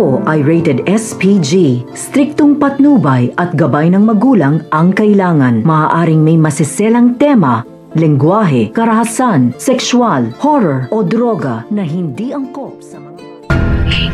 ito ay rated SPG. Striktong patnubay at gabay ng magulang ang kailangan. Maaaring may masiselang tema, lengguwahe, karahasan, sexual, horror o droga na hindi angkop sa mga...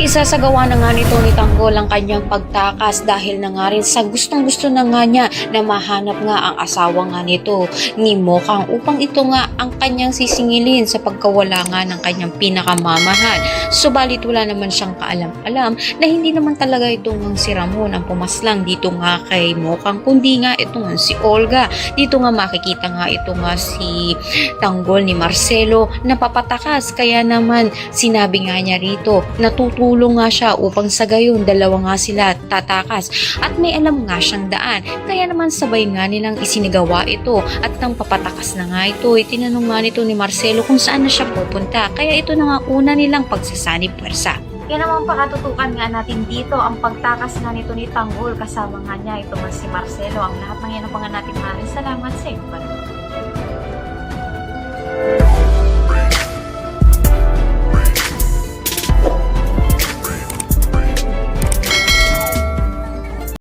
Isasagawa na nga nito ni Tanggol ang kanyang pagtakas dahil na nga rin sa gustong-gusto na nga niya na mahanap nga ang asawa nga nito ni Mokang upang ito nga ang kanyang sisingilin sa pagkawala nga ng kanyang pinakamamahal. Subalit wala naman siyang kaalam-alam na hindi naman talaga ito nga si Ramon ang pumaslang dito nga kay Mokang, kundi nga ito nga si Olga. Dito nga makikita nga ito nga si Tanggol ni Marcelo na papatakas, kaya naman sinabi nga niya rito na tutulong nga siya upang sa gayon dalawa nga sila tatakas at may alam nga siyang daan, kaya naman sabay nga nilang isinagawa ito at nang papatakas na nga ito itinanong nga nito ni Marcelo kung saan na siya pupunta, kaya ito na nga una nilang pagsasanib puwersa. Kaya naman pakatutukan nga natin dito ang pagtakas nga nito ni Tanggol kasama nga niya ito nga si Marcelo. Ang lahat ng yan ang natin maraming salamat sa iyo.